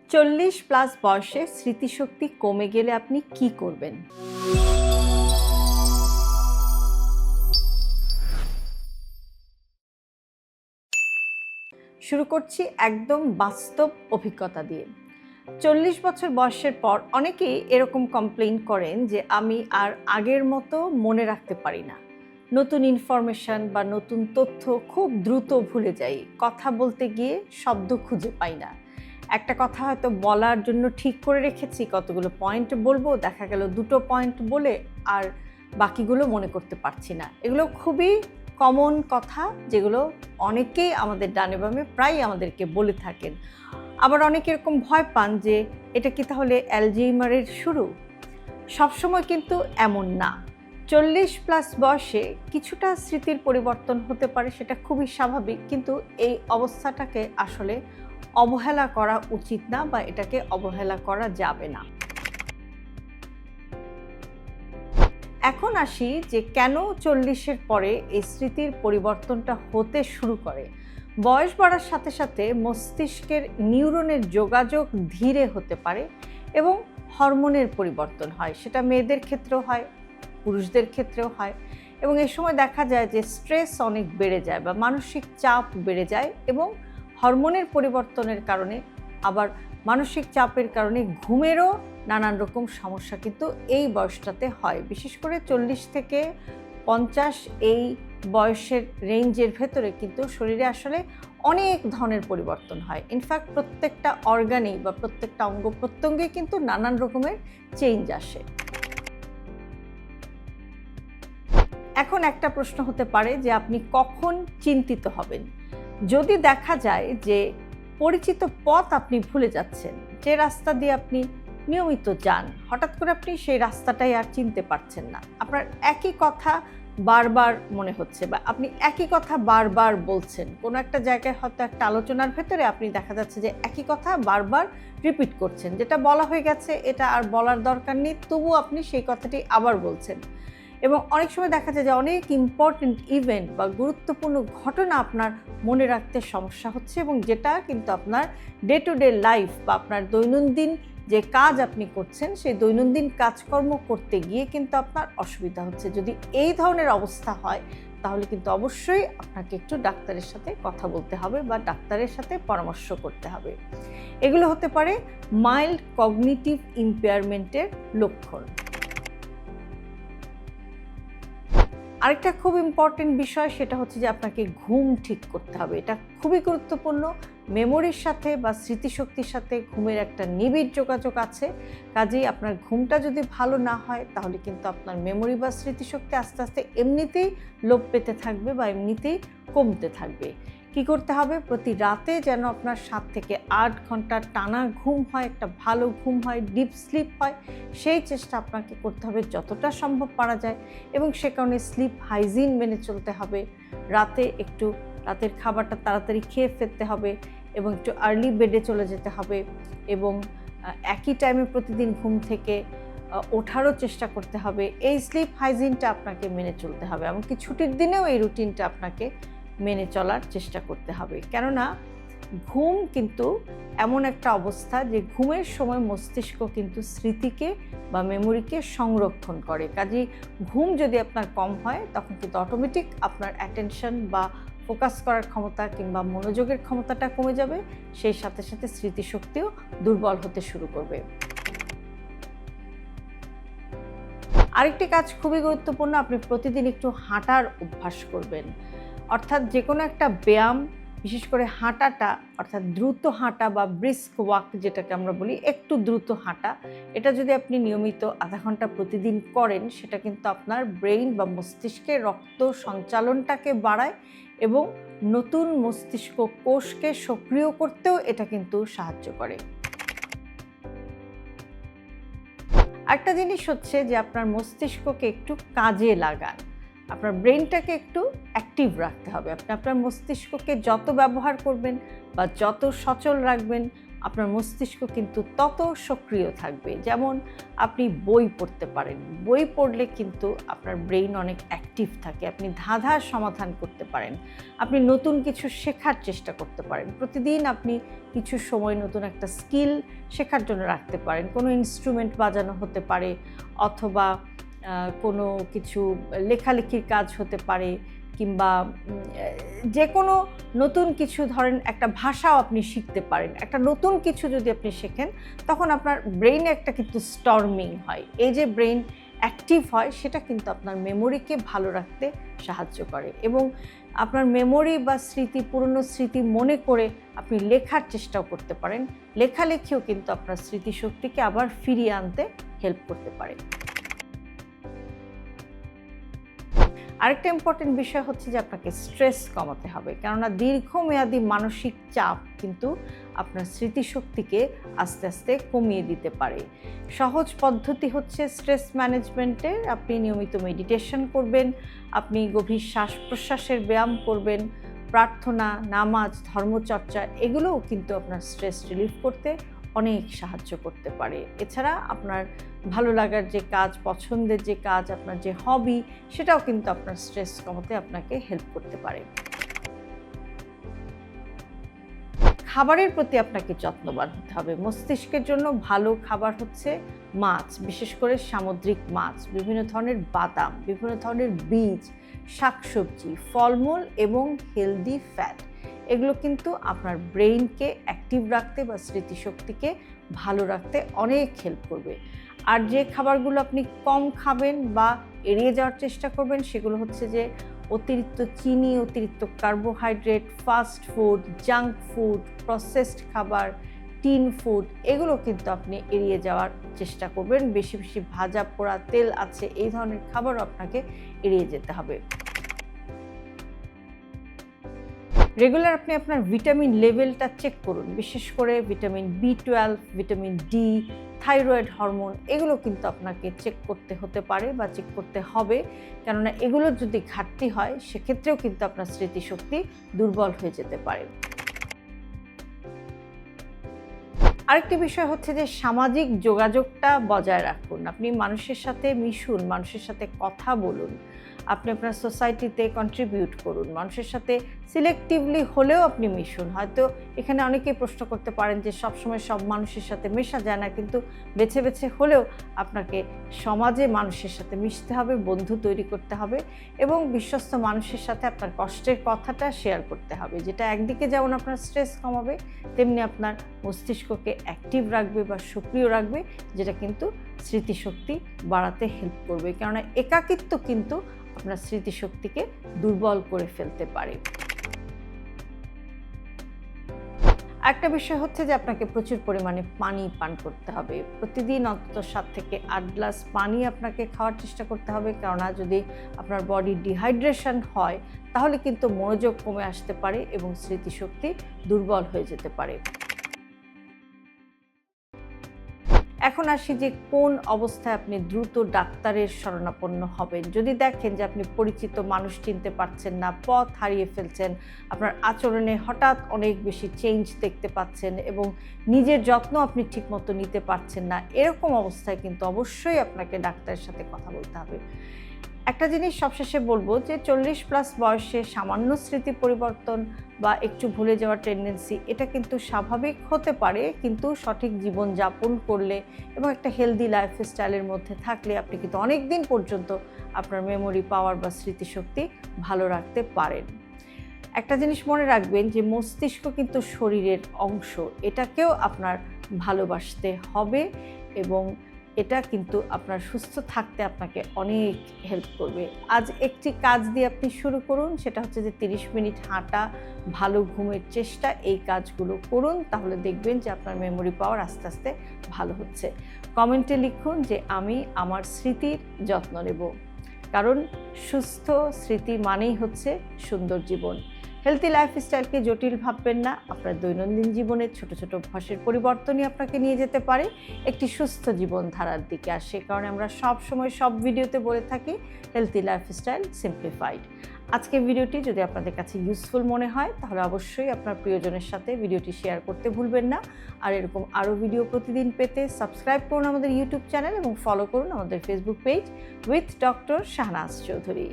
40+ বয়সে স্মৃতিশক্তি কমে গেলে আপনি কি করবেন? শুরু করছি একদম বাস্তব অভিজ্ঞতা দিয়ে। 40 বছর বয়সের পর অনেকেই এরকম কমপ্লেইন করেন যে আমি আর আগের মতো মনে রাখতে পারি না। নতুন ইনফরমেশন বা নতুন তথ্য খুব দ্রুত ভুলে যাই। কথা বলতে গিয়ে শব্দ খুঁজে পাই না। একটা কথা হয়তো বলার জন্য ঠিক করে রেখেছি, কতগুলো পয়েন্ট বলবো, দেখা গেল 2টো পয়েন্ট বলে আর বাকিগুলো মনে করতে পারছি না। এগুলো খুবই কমন কথা, যেগুলো অনেকেই আমাদের ডানে বামে প্রায়ই আমাদেরকে বলে থাকেন। আবার অনেকে এরকম ভয় পান যে এটা কি তাহলে অ্যালঝেইমারের শুরু? সবসময় কিন্তু এমন না। 40+ বয়সে কিছুটা স্মৃতির পরিবর্তন হতে পারে, সেটা খুবই স্বাভাবিক, কিন্তু এই অবস্থাটাকে আসলে অবহেলা করা উচিত না বা এটাকে অবহেলা করা যাবে না। এখন আসি যে কেন 40-এর পরে এই স্মৃতির পরিবর্তনটা হতে শুরু করে। বয়স বাড়ার সাথে সাথে মস্তিষ্কের নিউরনের যোগাযোগ ধীরে হতে পারে এবং হরমোনের পরিবর্তন হয়। সেটা মেয়েদের ক্ষেত্রেও হয়, পুরুষদের ক্ষেত্রেও হয়। এবং এই সময় দেখা যায় যে স্ট্রেস অনেক বেড়ে যায় বা মানসিক চাপ বেড়ে যায় এবং হরমোনের পরিবর্তনের কারণে, আবার মানসিক চাপের কারণে ঘুমেরও নানান রকম সমস্যা কিন্তু এই বয়সটাতে হয়। বিশেষ করে 40 থেকে 50 এই বয়সের রেঞ্জের ভেতরে কিন্তু শরীরে আসলে অনেক ধরনের পরিবর্তন হয়। ইনফ্যাক্ট প্রত্যেকটা অর্গানেই বা প্রত্যেকটা অঙ্গ প্রত্যঙ্গে কিন্তু নানান রকমের চেঞ্জ আসে। এখন একটা প্রশ্ন হতে পারে যে আপনি কখন চিন্তিত হবেন? যদি দেখা যায় যে পরিচিত পথ আপনি ভুলে যাচ্ছেন, যে রাস্তা দিয়ে আপনি নিয়মিত যান, হঠাৎ করে আপনি সেই রাস্তাটাই আর চিনতে পারছেন না। আপনার একই কথা বারবার মনে হচ্ছে বা আপনি একই কথা বারবার বলছেন। কোনো একটা জায়গায় হয়তো একটা আলোচনার ভেতরে আপনি দেখা যাচ্ছে যে একই কথা বারবার রিপিট করছেন। যেটা বলা হয়ে গেছে এটা আর বলার দরকার নেই, তবুও আপনি সেই কথাটি আবার বলছেন। এবং অনেক সময় দেখা যায় যে অনেক ইম্পর্ট্যান্ট ইভেন্ট বা গুরুত্বপূর্ণ ঘটনা আপনার মনে রাখতে সমস্যা হচ্ছে এবং যেটা কিন্তু আপনার ডে টু ডে লাইফ বা আপনার দৈনন্দিন যে কাজ আপনি করছেন সেই দৈনন্দিন কাজকর্ম করতে গিয়ে কিন্তু আপনার অসুবিধা হচ্ছে। যদি এই ধরনের অবস্থা হয় তাহলে কিন্তু অবশ্যই আপনাকে একটু ডাক্তারের সাথে কথা বলতে হবে বা ডাক্তারের সাথে পরামর্শ করতে হবে। এগুলো হতে পারে মাইল্ড কগনিটিভ ইম্পেয়ারমেন্টের লক্ষণ। আরেকটা খুব ইম্পর্টেন্ট বিষয়, সেটা হচ্ছে যে আপনাকে ঘুম ঠিক করতে হবে। এটা খুবই গুরুত্বপূর্ণ। মেমোরির সাথে বা স্মৃতিশক্তির সাথে ঘুমের একটা নিবিড় যোগাযোগ আছে। কাজেই আপনার ঘুমটা যদি ভালো না হয় তাহলে কিন্তু আপনার মেমোরি বা স্মৃতিশক্তি আস্তে আস্তে এমনিতেই লোপ পেতে থাকবে বা এমনিতেই কমতে থাকবে। কি করতে হবে? প্রতি রাতে যেন আপনার 7 থেকে 8 ঘন্টা টানা ঘুম হয়, একটা ভালো ঘুম হয়, ডিপ স্লিপ হয়, সেই চেষ্টা আপনাকে করতে হবে যতটা সম্ভব পারা যায়। এবং সে কারণে স্লিপ হাইজিন মেনে চলতে হবে। রাতের খাবারটা তাড়াতাড়ি খেয়ে ফেলতে হবে এবং একটু আর্লি বেডে চলে যেতে হবে এবং একই টাইমে প্রতিদিন ঘুম থেকে ওঠারও চেষ্টা করতে হবে। এই স্লিপ হাইজিনটা আপনাকে মেনে চলতে হবে। এমনকি ছুটির দিনেও এই রুটিনটা আপনাকে মেনে চলার চেষ্টা করতে হবে। কেননা ঘুম কিন্তু এমন একটা অবস্থা যে ঘুমের সময় মস্তিষ্ক কিন্তু স্মৃতিকে বা মেমোরিকে সংরক্ষণ করে। কাজেই ঘুম যদি আপনার কম হয় তখন কিন্তু অটোমেটিক আপনার অ্যাটেনশন বা ফোকাস করার ক্ষমতা কিংবা মনোযোগের ক্ষমতাটা কমে যাবে। সেই সাথে সাথে স্মৃতিশক্তিও দুর্বল হতে শুরু করবে। আরেকটি কাজ খুবই গুরুত্বপূর্ণ, আপনি প্রতিদিন একটু হাঁটার অভ্যাস করবেন। অর্থাৎ যে কোনো একটা ব্যায়াম, বিশেষ করে হাঁটাটা, অর্থাৎ দ্রুত হাঁটা বা ব্রিস্ক ওয়াক যেটাকে আমরা বলি, একটু দ্রুত হাঁটা, এটা যদি আপনি নিয়মিত আধা ঘন্টা প্রতিদিন করেন সেটা কিন্তু আপনার ব্রেইন বা মস্তিষ্কে রক্ত সঞ্চালনটাকে বাড়ায় এবং নতুন মস্তিষ্ক কোষকে সক্রিয় করতেও এটা কিন্তু সাহায্য করে। একটা জিনিস হচ্ছে যে আপনার মস্তিষ্ককে একটু কাজে লাগান, আপনার ব্রেনটাকে একটু অ্যাক্টিভ রাখতে হবে। আপনি আপনার মস্তিষ্ককে যত ব্যবহার করবেন বা যত সচল রাখবেন, আপনার মস্তিষ্ক কিন্তু তত সক্রিয় থাকবে। যেমন আপনি বই পড়তে পারেন, বই পড়লে কিন্তু আপনার ব্রেইন অনেক অ্যাক্টিভ থাকে, আপনি ধাঁধার সমাধান করতে পারেন, আপনি নতুন কিছু শেখার চেষ্টা করতে পারেন, প্রতিদিন আপনি কিছু সময় নতুন একটা স্কিল শেখার জন্য রাখতে পারেন। কোনো ইনস্ট্রুমেন্ট বাজানো হতে পারে, অথবা কোনো কিছু লেখালেখির কাজ হতে পারে, কিংবা যে কোনো নতুন কিছু, ধরেন একটা ভাষাও আপনি শিখতে পারেন। একটা নতুন কিছু যদি আপনি শেখেন, তখন আপনার ব্রেইনে একটা কিন্তু স্টর্মিং হয়। এই যে ব্রেইন অ্যাক্টিভ হয়, সেটা কিন্তু আপনার মেমোরিকে ভালো রাখতে সাহায্য করে, এবং আপনার মেমোরি বা স্মৃতি, পুরনো স্মৃতি মনে করে আপনি লেখার চেষ্টাও করতে পারেন। লেখালেখিও কিন্তু আপনার স্মৃতিশক্তিকে আবার ফিরিয়ে আনতে হেল্প করতে পারে। আরেকটা ইম্পর্টেন্ট বিষয় হচ্ছে যে আপনাকে স্ট্রেস কমাতে হবে, কেননা দীর্ঘমেয়াদী মানসিক চাপ কিন্তু আপনার স্মৃতিশক্তিকে আস্তে আস্তে কমিয়ে দিতে পারে। সহজ পদ্ধতি হচ্ছে স্ট্রেস ম্যানেজমেন্টের, আপনি নিয়মিত মেডিটেশন করবেন, আপনি গভীর শ্বাস প্রশ্বাসের ব্যায়াম করবেন, প্রার্থনা, নামাজ, ধর্মচর্চা, এগুলোও কিন্তু আপনার স্ট্রেস রিলিফ করতে অনেক সাহায্য করতে পারে। এছাড়া আপনার ভালো লাগার যে কাজ, পছন্দের যে কাজ, আপনার যে হবি, সেটাও কিন্তু আপনার স্ট্রেস কমাতে আপনাকে হেল্প করতে পারে। খাবারের প্রতি আপনাকে যত্নবান হতে হবে। মস্তিষ্কের জন্য ভালো খাবার হচ্ছে মাছ, বিশেষ করে সামুদ্রিক মাছ, বিভিন্ন ধরনের বাদাম, বিভিন্ন ধরনের বীজ, শাকসবজি, ফলমূল এবং হেলদি ফ্যাট। এগুলো কিন্তু আপনার ব্রেইনকে অ্যাক্টিভ রাখতে বা স্মৃতিশক্তিকে ভালো রাখতে অনেক হেল্প করবে। আর যে খাবারগুলো আপনি কম খাবেন বা এড়িয়ে যাওয়ার চেষ্টা করবেন, সেগুলো হচ্ছে যে অতিরিক্ত চিনি, অতিরিক্ত carbohydrate, fast food, junk food, processed খাবার, টিন ফুড, এগুলো কিন্তু আপনি এড়িয়ে যাওয়ার চেষ্টা করবেন। বেশি বেশি ভাজা পোড়া তেল আছে, এই ধরনের খাবারও আপনাকে এড়িয়ে যেতে হবে। রেগুলার আপনি আপনার ভিটামিন লেভেলটা চেক করুন, বিশেষ করে vitamin B12, vitamin D, thyroid hormone, এগুলো কিন্তু আপনাকে চেক করতে হতে পারে বা চেক করতে হবে, কেননা এগুলোর যদি ঘাটতি হয়, সেক্ষেত্রেও কিন্তু আপনার স্মৃতিশক্তি দুর্বল হয়ে যেতে পারে। আরেকটি বিষয় হচ্ছে যে সামাজিক যোগাযোগটা বজায় রাখুন। আপনি মানুষের সাথে মিশুন, মানুষের সাথে কথা বলুন, আপনি আপনার সোসাইটিতে কন্ট্রিবিউট করুন, মানুষের সাথে সিলেক্টিভলি হলেও আপনি মিশুন। হয়তো এখানে অনেকেই প্রশ্ন করতে পারেন যে সবসময় সব মানুষের সাথে মেশা যায় না, কিন্তু বেছে বেছে হলেও আপনাকে সমাজে মানুষের সাথে মিশতে হবে, বন্ধু তৈরি করতে হবে, এবং বিশ্বস্ত মানুষের সাথে আপনার কষ্টের কথাটা শেয়ার করতে হবে, যেটা একদিকে যেমন আপনার স্ট্রেস কমাবে, তেমনি আপনার মস্তিষ্ককে অ্যাক্টিভ রাখবে বা সক্রিয় রাখবে, যেটা কিন্তু স্মৃতিশক্তি বাড়াতে হেল্প করবে, কেননা একাকিত্ব কিন্তু আপনার স্মৃতিশক্তিকে দুর্বল করে ফেলতে পারে। একটা বিষয় হচ্ছে যে আপনাকে প্রচুর পরিমাণে পানি পান করতে হবে। প্রতিদিন অন্তত 7 থেকে 8 গ্লাস পানি আপনাকে খাওয়ার চেষ্টা করতে হবে, কেননা যদি আপনার বডি ডিহাইড্রেশন হয়, তাহলে কিন্তু মনোযোগ কমে আসতে পারে এবং স্মৃতিশক্তি দুর্বল হয়ে যেতে পারে। এখন আসি যে কোন অবস্থায় আপনি দ্রুত ডাক্তারের শরণাপন্ন হবেন। যদি দেখেন যে আপনি পরিচিত মানুষ চিনতে পারছেন না, পথ হারিয়ে ফেলছেন, আপনার আচরণে হঠাৎ অনেক বেশি চেঞ্জ দেখতে পাচ্ছেন এবং নিজের যত্ন আপনি ঠিকমতো নিতে পারছেন না, এরকম অবস্থায় কিন্তু অবশ্যই আপনাকে ডাক্তারের সাথে কথা বলতে হবে। একটা জিনিস সবশেষে বলবো যে 40+ বয়সে সামান্য স্মৃতি পরিবর্তন বা একটু ভুলে যাওয়ার টেন্ডেন্সি, এটা কিন্তু স্বাভাবিক হতে পারে, কিন্তু সঠিক জীবনযাপন করলে এবং একটা হেলদি লাইফস্টাইলের মধ্যে থাকলে আপনি কিন্তু অনেক দিন পর্যন্ত আপনার মেমোরি পাওয়ার বা স্মৃতিশক্তি ভালো রাখতে পারেন। একটা জিনিস মনে রাখবেন যে মস্তিষ্ক কিন্তু শরীরের অংশ, এটাকেও আপনার ভালোবাসতে হবে এবং এটা কিন্তু আপনার সুস্থ থাকতে আপনাকে অনেক হেল্প করবে। আজ একটি কাজ দিয়ে আপনি শুরু করুন, সেটা হচ্ছে যে 30 মিনিট হাঁটা, ভালো ঘুমের চেষ্টা, এই কাজগুলো করুন, তাহলে দেখবেন যে আপনার মেমোরি পাওয়ার আস্তে আস্তে ভালো হচ্ছে। কমেন্টে লিখুন যে আমি আমার স্মৃতির যত্ন নেব, কারণ সুস্থ স্মৃতি মানেই হচ্ছে সুন্দর জীবন। হেলথি লাইফস্টাইলকে জটিল ভাববেন না, আপনার দৈনন্দিন জীবনের ছোট ছোট অভ্যাসের পরিবর্তনই আপনাকে নিয়ে যেতে পারে একটি সুস্থ জীবনধারার দিকে। আর সে কারণে আমরা সব সময় সব ভিডিওতে বলে থাকি হেলথি লাইফস্টাইল সিম্পলিফাইড। আজকের ভিডিওটি যদি আপনাদের কাছে ইউজফুল মনে হয় তাহলে অবশ্যই আপনার প্রিয়জনের সাথে ভিডিওটি শেয়ার করতে ভুলবেন না। আর এরকম আরও ভিডিও প্রতিদিন পেতে সাবস্ক্রাইব করুন আমাদের ইউটিউব চ্যানেল এবং ফলো করুন আমাদের Facebook page with doctor Shahnaz Chowdhury.